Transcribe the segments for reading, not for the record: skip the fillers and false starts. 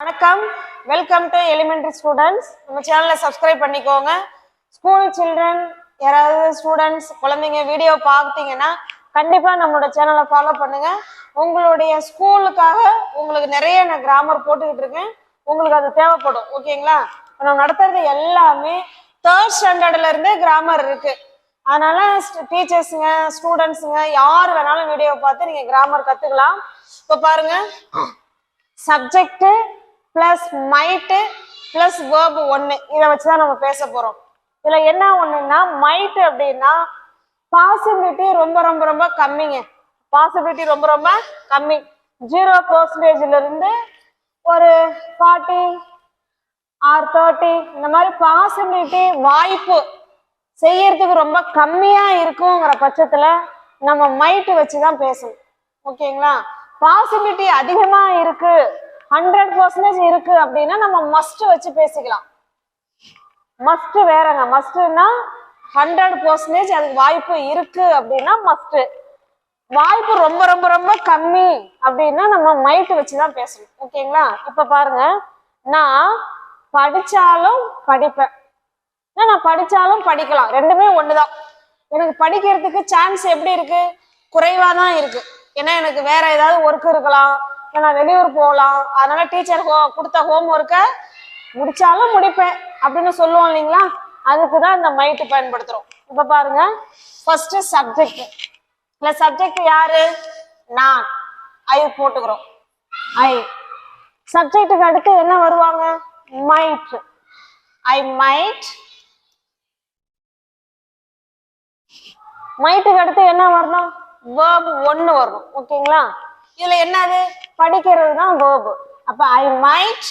வணக்கம், welcome to elementary students. நம்ம சேனலை சப்ஸ்கிரைப் பண்ணிக்கோங்க. ஸ்கூல் சில்ட்ரன் யாராவது ஸ்டூடெண்ட்ஸ் குழந்தைங்க வீடியோ பார்த்தீங்கன்னா கண்டிப்பாக நம்மளோட சேனலை ஃபாலோ பண்ணுங்க. உங்களுடைய ஸ்கூலுக்காக உங்களுக்கு நிறைய நான் கிராமர் போட்டுக்கிட்டு இருக்கேன். உங்களுக்கு அது தேவைப்படும். ஓகேங்களா? நம்ம நடத்துறது எல்லாமே தேர்ட் ஸ்டாண்டர்ட்ல இருந்தே கிராமர் இருக்கு. அதனால டீச்சர்ஸுங்க ஸ்டூடெண்ட்ஸுங்க யார் வேணாலும் வீடியோ பார்த்து நீங்க கிராமர் கத்துக்கலாம். இப்போ பாருங்க, சப்ஜெக்ட் பிளஸ் மைட்டு பிளஸ் வேர்பு ஒன்று, இதை வச்சுதான் நம்ம பேச போறோம். இதுல என்ன ஒண்ணுன்னா, மைட்டு அப்படின்னா பாசிபிலிட்டி ரொம்ப ரொம்ப ரொம்ப கம்மிங்க. பாசிபிலிட்டி ரொம்ப ரொம்ப கம்மி. 0% இருந்து ஒரு 40 or 30 இந்த மாதிரி பாசிபிலிட்டி வாய்ப்பு செய்யறதுக்கு ரொம்ப கம்மியா இருக்குங்கிற பட்சத்துல நம்ம மைட்டு வச்சுதான் பேசணும். ஓகேங்களா? பாசிபிலிட்டி அதிகமா இருக்கு, 100% இருக்கு அப்படின்னா நம்ம மஸ்ட் வச்சு பேசிக்கலாம். மஸ்ட் வேறங்க. மஸ்ட்னா 100% அதுக்கு வாய்ப்பு இருக்கு அப்படின்னா மஸ்ட். வாய்ப்பு ரொம்ப ரொம்ப ரொம்ப கம்மி அப்படின்னா நம்ம மைட் வச்சுதான் பேசணும். ஓகேங்களா? இப்ப பாருங்க, நான் படிச்சாலும் படிப்பேன், நான் படிச்சாலும் படிக்கலாம், ரெண்டுமே ஒண்ணுதான். எனக்கு படிக்கிறதுக்கு சான்ஸ் எப்படி இருக்கு? குறைவா தான் இருக்கு. ஏன்னா எனக்கு வேற ஏதாவது ஒர்க் இருக்கலாம், நான் வெளியூர் போகலாம். அதனால டீச்சர் கொடுத்த ஹோம் ஒர்க்கை முடிச்சாலும் முடிப்பேன் அப்படின்னு சொல்லுவோம் இல்லைங்களா? அதுக்குதான் இந்த மைட்டு பயன்படுத்துறோம். இப்ப பாருங்க, ஃபர்ஸ்ட் சப்ஜெக்ட். இல்ல சப்ஜெக்ட் யாரு? நான். ஐ போட்டுக்கிறோம். ஐ. சப்ஜெக்டுக்கு அடுத்து என்ன வருவாங்க? மைட். I might. மைட்டுக்கு அடுத்து என்ன வரணும்? வேர்பு ஒன்று வரணும். ஓகேங்களா? இதுல என்னது? படிக்கிறது தான் வேர்பு. அப்ப ஐ மைட்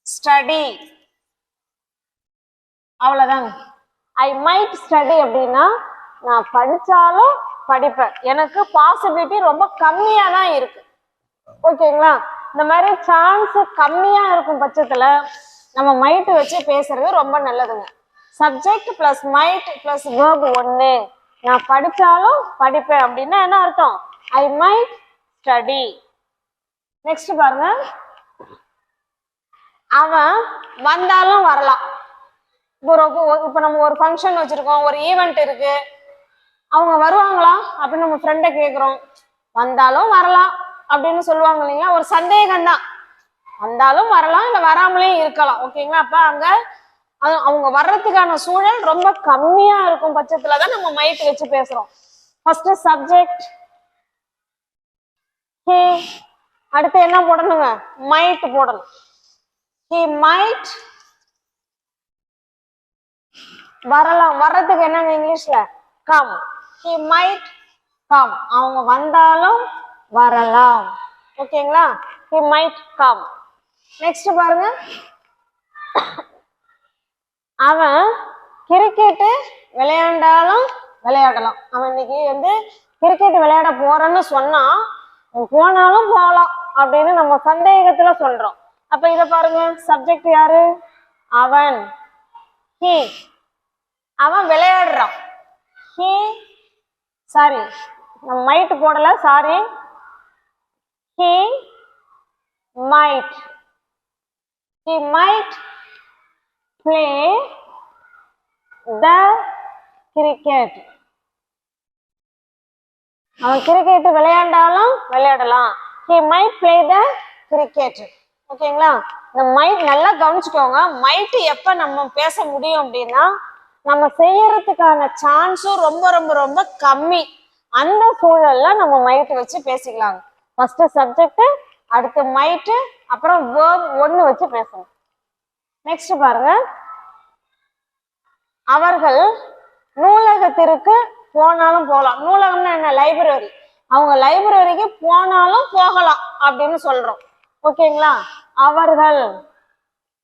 ஸ்டடி, அவ்வளவுதாங்க. ஐ மைட் ஸ்டடி அப்படின்னா நான் படிச்சாலும் படிப்பேன், எனக்கு பாசிபிலிட்டி ரொம்ப கம்மியா தான் இருக்கு. ஓகேங்களா? இந்த மாதிரி சான்ஸ் கம்மியா இருக்கும் பட்சத்துல நம்ம மைட்டு வச்சு பேசுறது ரொம்ப நல்லதுங்க. Subject plus might plus verb ஒன்று, நான் படிச்சாலும் படிப்பேன் அப்படின்னா என்ன அர்த்தம்? I might study. நெக்ஸ்ட் பாருங்க, அவன் வந்தாலும் வரலாம். இப்ப நம்ம ஒரு ஃபங்க்ஷன் வச்சிருக்கோம், ஒரு ஈவெண்ட் இருக்கு, அவங்க வருவாங்களா அப்படின்னு நம்ம ஃப்ரெண்டை கேட்குறோம். வந்தாலும் வரலாம் அப்படின்னு சொல்லுவாங்க இல்லைங்களா? ஒரு சந்தேகம் தான். வந்தாலும் வரலாம், இல்லை வராமலே இருக்கலாம். ஓகேங்களா? அப்ப அங்க அவங்க வர்றதுக்கான சூழல் ரொம்ப கம்மியா இருக்கும் பட்சத்துலதான் நம்ம மைட் வச்சு பேசுறோம். ஃபர்ஸ்ட் சப்ஜெக்ட் ஹி, அடுத்து என்ன போடணுங்க? மைட் போடணும். ஹி மைட் வரலாம். வர்றதுக்கு என்னங்க இங்கிலீஷ்ல? கம். He might come. அவங்க வந்தாலும் வரலாம். ஓகேங்களா? He might come. நெக்ஸ்ட் பாருங்க, அவன் கிரிக்கெட்டு விளையாண்டாலும் விளையாடலாம். அவன் இன்னைக்கு கிரிக்கெட் விளையாட போறேன்னு சொன்னா போனாலும் போகலாம் அப்படின்னு நம்ம சந்தேகத்துல சொல்றோம். அப்ப இத பாருங்க, சப்ஜெக்ட் யாரு? அவன். ஹி, அவன் விளையாடுறான். ஹி, சாரி நம்ம மைட் போடல, sorry. He might. He might play the cricket. அவன் கிரிக்கெட் விளையாண்டாலும் விளையாடலாம். he might play the cricket. ஓகேங்களா? இந்த மைட் நல்லா கவனிச்சுக்கோங்க. மைட் எப்ப நம்ம பேச முடியும் அப்படின்னா நம்ம செய்யறதுக்கான சான்ஸும் ரொம்ப ரொம்ப ரொம்ப கம்மி. அந்த சூழல்ல நம்ம மைட் வச்சு பேசிக்கலாங்க. ஃபர்ஸ்ட் சப்ஜெக்ட், அடுத்து மைட், அப்புறம் வேர்ப் ஒன்று வச்சு பேசணும். நெக்ஸ்ட் பாருங்க, அவர்கள் நூலகத்திற்கு போனாலும் போகலாம். நூலகம்னா என்ன? லைப்ரரி. அவங்க லைப்ரரிக்கு போனாலும் போகலாம் அப்படின்னு சொல்றோம். ஓகேங்களா? அவர்கள்.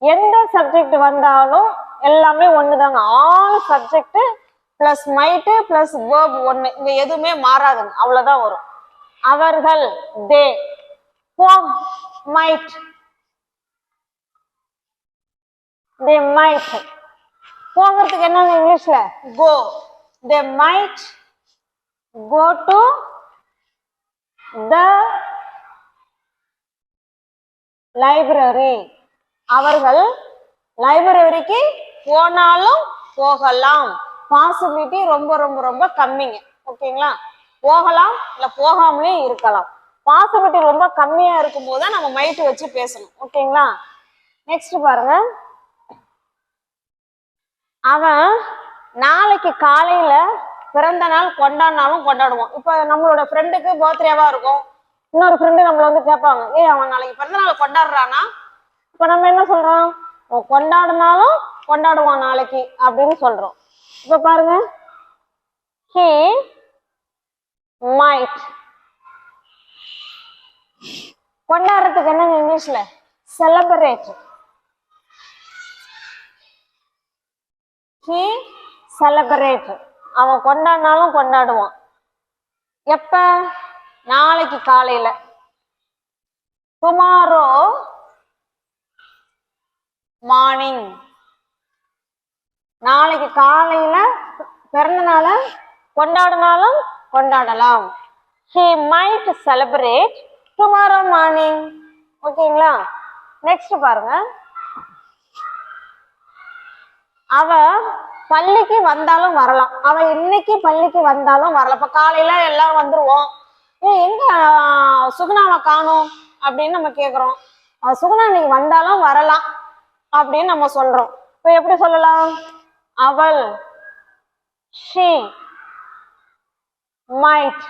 எந்த சப்ஜெக்ட் வந்தாலும் எல்லாமே ஒண்ணுதாங்க. All subject plus மைட்டு plus verb ஒன்று, இங்க எதுவுமே மாறாதுங்க, அவ்வளவுதான் வரும். அவர்கள் தே. போம் மைட். they might. போகிறதுக்கு என்னங்க இங்கிலீஷ்ல? go. they might go to the library. அவர்கள் லைப்ரரிக்கு போனாலும் போகலாம். பாசிபிலிட்டி ரொம்ப ரொம்ப ரொம்ப கம்மிங்க. ஓகேங்களா? போகலாம் இல்ல போகாமலே இருக்கலாம். பாசிபிலிட்டி ரொம்ப கம்மியா இருக்கும் போது நம்ம மைட் வச்சு பேசணும். ஓகேங்களா? நெக்ஸ்ட் பாருங்க. அவன் நாளைக்கு காலையில பிறந்த நாள் கொண்டாடினாலும் கொண்டாடுவான். இப்ப நம்மளோட ஃப்ரெண்டுக்கு பர்த்டேவா இருக்கும். இன்னொரு ஃப்ரெண்டு நம்மள வந்து கேட்பாங்க, அவன் நாளைக்கு பிறந்த நாள் கொண்டாடுறானா? இப்ப நம்ம என்ன சொல்றோம்? கொண்டாடினாலும் கொண்டாடுவான் நாளைக்கு அப்படின்னு சொல்றோம். இப்ப பாருங்க, he might. கொண்டாடுறதுக்கு என்னங்க இங்கிலீஷ்ல? செலிப்ரேட். he celebrate. அவன் கொண்டாடினாலும் கொண்டாடுவான். எப்ப? நாளைக்கு காலையில. Tomorrow morning. நாளைக்கு காலையில பிறந்த நாள கொண்டாடினாலும் கொண்டாடலாம். he might celebrate tomorrow morning. ஓகேங்களா? நெக்ஸ்ட் பாருங்க. அவ பள்ளிக்கு வந்தாலும் வரலாம். அவ இன்னைக்கு பள்ளிக்கு வந்தாலும் வரலாம். இப்ப காலையில எல்லாரும் வந்துருவோம். எங்க சுகுணாவை காணோம் அப்படின்னு நம்ம கேக்குறோம். சுகுணா இன்னைக்கு வந்தாலும் வரலாம் அப்படின்னு நம்ம சொல்றோம். இப்ப எப்படி சொல்லலாம்? அவள், she might.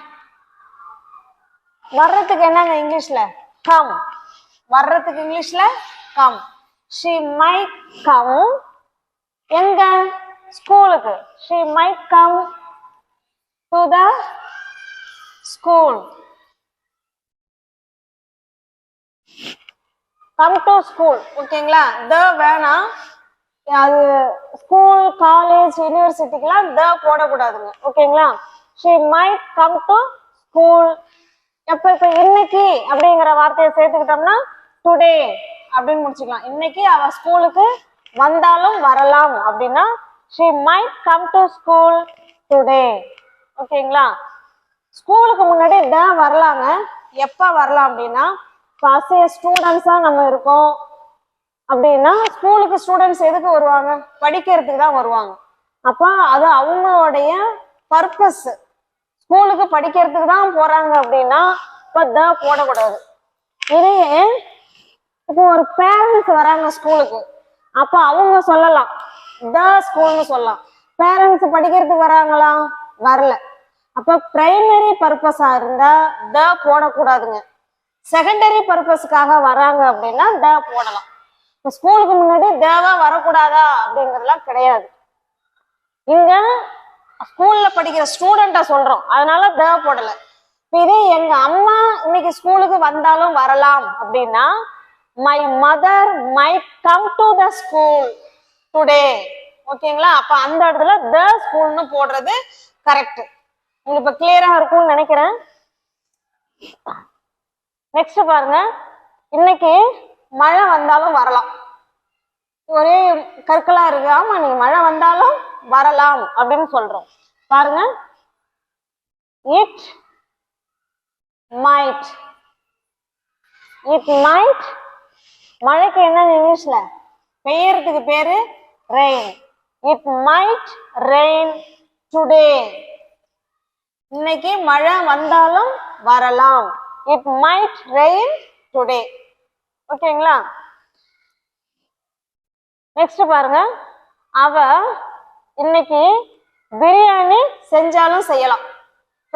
வர்றதுக்கு என்னங்க இங்கிலீஷ்ல? come. வர்றதுக்கு இங்கிலீஷ்ல come. she might come. எங்க? ஸ்கூலுக்கு. she might come to the school. come to school. ஓகேங்களா? the வேணாம். அது ஸ்கூல், காலேஜ், யூனிவர்சிட்டிக்கெல்லாம் the போடக்கூடாதுங்க. ஓகேங்களா? she might come to school. இப்ப இன்னைக்கு அப்படிங்கிற வார்த்தையை சேர்த்துக்கிட்டோம்னா டுடே அப்படின்னு முடிச்சுக்கலாம். இன்னைக்கு அவ ஸ்கூலுக்கு வந்தாலும் வரலாம் அப்படின்னா she might come to school today. ஓகேங்களா? ஸ்கூலுக்கு முன்னாடி த வரலாங்க. எப்ப வரலாம் அப்படின்னா, ஸ்டூடெண்ட்ஸா நம்ம இருக்கோம் அப்படின்னா ஸ்கூலுக்கு ஸ்டூடெண்ட்ஸ் எதுக்கு வருவாங்க? படிக்கிறதுக்கு தான் வருவாங்க. அப்ப அது அவங்களுடைய பர்பஸ். ஸ்கூலுக்கு படிக்கிறதுக்கு தான் போறாங்க அப்படின்னா இப்ப த போடக்கூடாது. இதையே இப்போ ஒரு பேரண்ட்ஸ் வராங்க ஸ்கூலுக்கு, அப்ப அவங்க சொல்லலாம் த ஸ்கூல்னு சொல்லலாம். பேரண்ட்ஸ் படிக்கிறதுக்கு வராங்களா? வரல. அப்ப பிரைமரி பர்பஸா இருந்தா த போடக்கூடாதுங்க. செகண்டரி பர்பஸ்க்காக வராங்க அப்படின்னா த போடலாம். இப்ப ஸ்கூலுக்கு முன்னாடி தேவா வரக்கூடாதா அப்படிங்கறதுலாம் கிடையாது. இங்க ஸ்கூல்ல படிக்கிற ஸ்டூடெண்ட சொல்றோம், அதனால த போடல. இதே எங்க அம்மா இன்னைக்கு ஸ்கூலுக்கு வந்தாலும் வரலாம் அப்படின்னா my mother might come to the school today. ஓகேங்களா? அப்ப அந்த இடத்துல the schoolனு போடுறது கரெக்ட். உங்களுக்கு இப்ப கிளியரா இருக்கும்னு நினைக்கிறேன். நெக்ஸ்ட் பாருங்க. இன்னைக்கு மழை வந்தாலும் வரலாம். ஒரே கற்களா இருக்கு. ஆமா, நீங்க மழை வந்தாலும் வரலாம் அப்படின்னு சொல்றோம். பாருங்க, it might. it might. மழைக்கு என்ன இங்கிலீஷ்ல? பெய்யறதுக்கு பேரு rain. it might rain today. இன்னைக்கு மழை வந்தாலும் வரலாம். it might rain today. ஓகேங்களா? நெக்ஸ்ட் பாருங்க. அவ இன்னைக்கு பிரியாணி செஞ்சாலும் செய்யலாம்.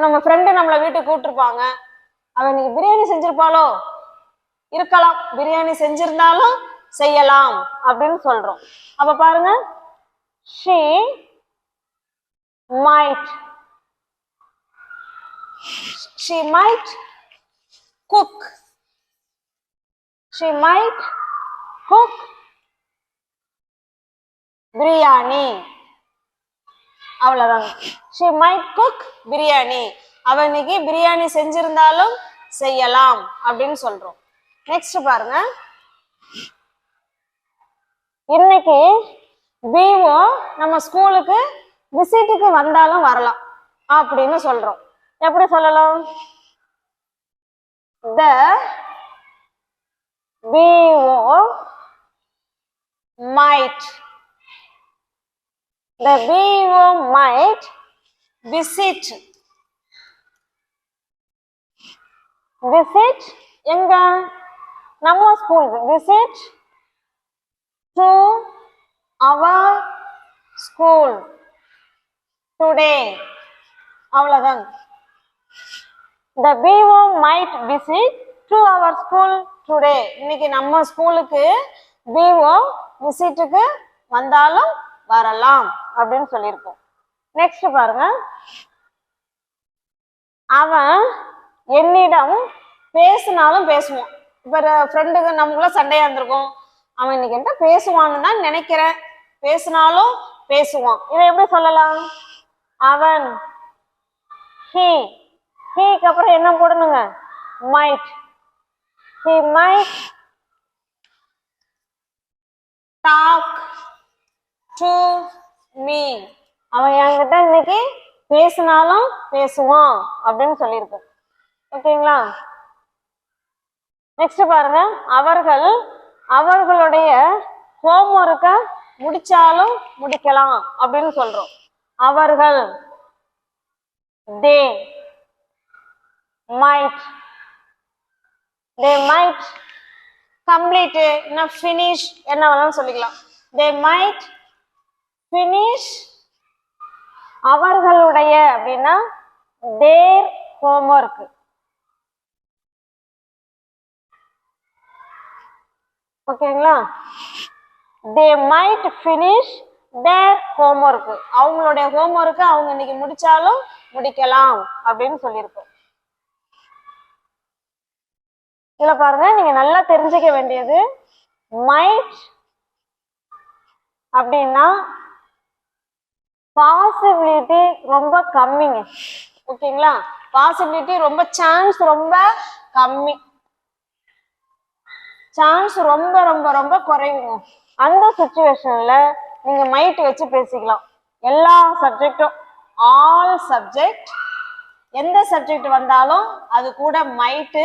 நம்ம ஃப்ரெண்டு நம்மள வீட்டுக்கு கூப்பிட்டுருப்பாங்க, அவ இன்னைக்கு பிரியாணி செஞ்சிருப்பாளோ? இருக்கலாம். பிரியாணி செஞ்சிருந்தாலும் செய்யலாம் அப்படின்னு சொல்றோம். அப்ப பாருங்க, she might. she might cook. she might cook biryani. அவ்வளவுதான். she might cook biryani. அவ இன்னைக்கு பிரியாணி செஞ்சிருந்தாலும் செய்யலாம் அப்படின்னு சொல்றோம். நெக்ஸ்ட் பாருங்க. இன்னைக்கு பிஓ நம்ம ஸ்கூலுக்கு விசிட்டுக்கு வந்தாலும் வரலாம் அப்படின்னு சொல்றோம். எப்படி சொல்லலாம்? the BO might. The BO might visit. Visit எங்க நம்ம ஸ்கூலுக்கு. Visit to our school today. அவ்வளவுதான். The BO might visit to our school today. இன்னைக்கு நம்ம ஸ்கூலுக்கு BO விசிட்டுக்கு வந்தாலும் வரலாம் அப்படின்னு சொல்லியிருக்கோம். நெக்ஸ்ட் பாருங்க, அவன் என்னிடம் பேசினாலும் பேசுவான். இப்ப ஃப்ரெண்டுக்கு நமக்குள்ள சண்டையா இருந்திருக்கும், அவன் இன்னைக்கு என்ன பேசுவான்னு தான் நினைக்கிறேன், பேசினாலும் பேசுவான். இதை எப்படி சொல்லலாம்? அவன். ஹீக்கு அப்புறம் என்ன போடணுங்க? might. He might talk to me. அவன் என்கிட்ட இன்னைக்கு பேசினாலும் பேசுவான் அப்படின்னு சொல்லியிருக்கோம். ஓகேங்களா? நெக்ஸ்ட் பாருங்க, அவர்கள் அவர்களுடைய ஹோம்ஒர்க்கை முடிச்சாலும் முடிக்கலாம் அப்படின்னு சொல்றோம். அவர்கள். they might complete, என்ன finish, என்ன வேணாலும் சொல்லிக்கலாம். they might finish அவர்களுடைய அப்படின்னா their homework. ஓகேங்களா? they might finish their homework. அவங்களுடைய ஹோம்ஒர்க்கை அவங்க இன்னைக்கு முடிச்சாலும் முடிக்கலாம் அப்படின்னு சொல்லியிருக்கோம். இதுல பாருங்க, நீங்க நல்லா தெரிஞ்சுக்க வேண்டியது might அப்படின்னா பாசிபிலிட்டி ரொம்ப கம்மிங்க. ஓகேங்களா? பாசிபிலிட்டி ரொம்ப, சான்ஸ் ரொம்ப கம்மி, சான்ஸ் ரொம்ப ரொம்ப ரொம்ப குறைவுங்க. அந்த சிச்சுவேஷன்ல நீங்க மைட் வச்சு பேசிக்கலாம். எல்லா சப்ஜெக்டும், ஆல் சப்ஜெக்ட், எந்த சப்ஜெக்ட் வந்தாலும் அது கூட மைட்டு,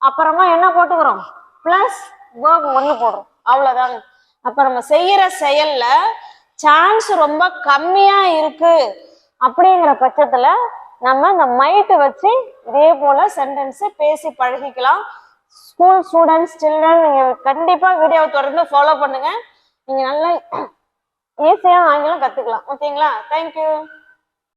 அப்புறமா என்ன போட்டுக்கிறோம்? பிளஸ் வேர்ப் ஒன்று போடுறோம். அவ்வளவுதாங்க. அப்ப நம்ம செய்யற செயல்ல சான்ஸ் ரொம்ப கம்மியா இருக்கு அப்படிங்கிற பட்சத்துல நம்ம இந்த மைட்டு வச்சு இதே போல சென்டென்ஸ் பேசி பழகிக்கலாம். ஸ்கூல் ஸ்டூடெண்ட்ஸ், சில்ட்ரன், நீங்க கண்டிப்பா வீடியோவை தொடர்ந்து ஃபாலோ பண்ணுங்க. நீங்க நல்லா ஈஸியா ஆங்கிலம் கத்துக்கலாம். ஓகேங்களா? தேங்க்யூ.